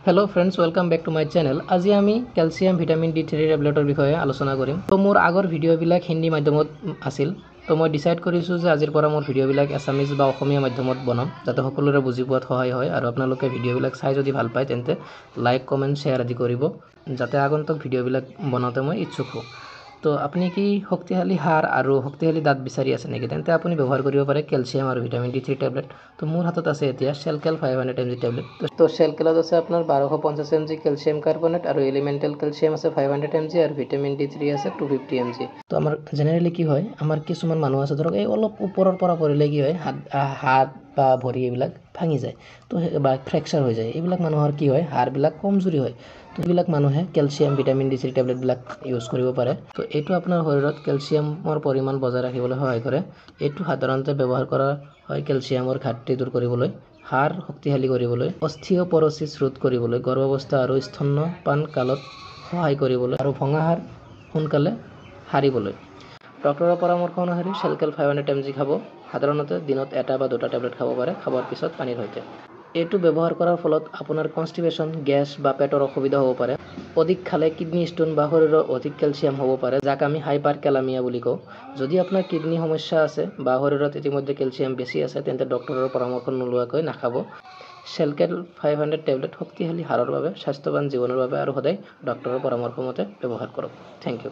Hello friends welcome back to my channel. आज आमी calcium vitamin D3 টেবলেটৰ বিষয়ে আলোচনা কৰিম। তো মোৰ আগৰ ভিডিঅ'বিলাক হিন্দী মাধ্যমত আছিল। তো মই ডিসাইড কৰিছো যে আজিৰ পৰা মোৰ ভিডিঅ'বিলাক এছামিজ বা অসমীয়া মাধ্যমত বনাম যাতে সকলোৰে বুজি পোৱাত সহায় হয় আৰু আপোনালোকে ভিডিঅ'বিলাক চাই যদি ভাল পায় তেন্তে লাইক কমেন্ট শেয়াৰ আদি কৰিব যাতে আগন্তুক ভিডিঅ'বিলাক বনাওঁতে মই ইচ্ছুক হওঁ। তো আপনি কি শক্তিশালী হাড় আৰু শক্তিশালী দাঁত বিচাৰি আছে নেকি তেন্তে আপুনি ব্যৱহাৰ কৰিব পাৰে ক্যালসিয়াম আৰু ভিটামিন D3 টেবলেট। তো মোৰ হাতত আছে এতিয়া শেলকেল 500 mg টেবলেট। তো শেলকেলত আছে আপোনাৰ 1250 mg ক্যালসিয়াম কাৰ্বনেট আৰু এলিমেন্টাল ক্যালসিয়াম আছে 500 mg আৰু ভিটামিন D3 আছে 250 mg। তো আমাৰ জেনাৰেলি কি হয় আমাৰ কিছুমান মানুহ আছে ধৰক এই অলপ ওপৰৰ পৰা পৰিলে কি হয় হাত বা ভৰি এইবিলাক ভাঙি যায় তো বা ফ্ৰেকচাৰ হৈ যায় এইবিলাক মানুহৰ কি হয় হাড়বিলাক কমজোৰি হয় তো এইবিলাক মানুহে ক্যালসিয়াম ভিটামিন D3 টেবলেট বিলাক ইউজ কৰিব পাৰে। তো এইটো আপোনাৰ শৰীৰত ক্যালসিয়ামৰ পৰিমাণ বজাই ৰাখিবলৈ সহায় কৰে। এইটো সাধাৰণতে ব্যৱহাৰ কৰা হয় ক্যালসিয়ামৰ ঘাটতি দূৰ কৰিবলৈ, হাড় শক্তিশালী কৰিবলৈ, অস্থিঅপৰোসিস ৰোধ কৰিবলৈ, গৰ্ভাৱস্থা আৰু স্তন্যপান কালত সহায় কৰিবলৈ আৰু ভঙা হাড় সোনকালে হাৰিবলৈ। ডক্টৰৰ পৰামৰ্শ অনুসৰি শেলকেল 500 mg খাব। সাধাৰণতে দিনত এটা বা দুটা টেবলেট খাব পাৰে খাবৰ পিছত পানীৰ সৈতে। এইটো ব্যৱহাৰ কৰাৰ ফলত আপোনাৰ কনষ্টিপেশন, গ্যাস বা পেটৰ অসুবিধা হ'ব পাৰে। অধিক খালে কিডনি ষ্টোন বা শৰীৰৰ অধিক ক্যালসিয়াম হ'ব পাৰে যাক আমি হাইপাৰকেলামিয়া বুলি কওঁ। যদি আপোনাৰ কিডনি সমস্যা আছে বা শৰীৰত ইতিমধ্যে ক্যালসিয়াম বেছি আছে তেন্তে ডক্টৰৰ পৰামৰ্শ নোলোৱাকৈ নাখাব। শেলকেল 500 টেবলেট শক্তিশালী হাড়ৰ বাবে, স্বাস্থ্যৱান জীৱনৰ বাবে আৰু সদায় ডক্টৰৰ পৰামৰ্শ মতে ব্যৱহাৰ কৰক। Thank U.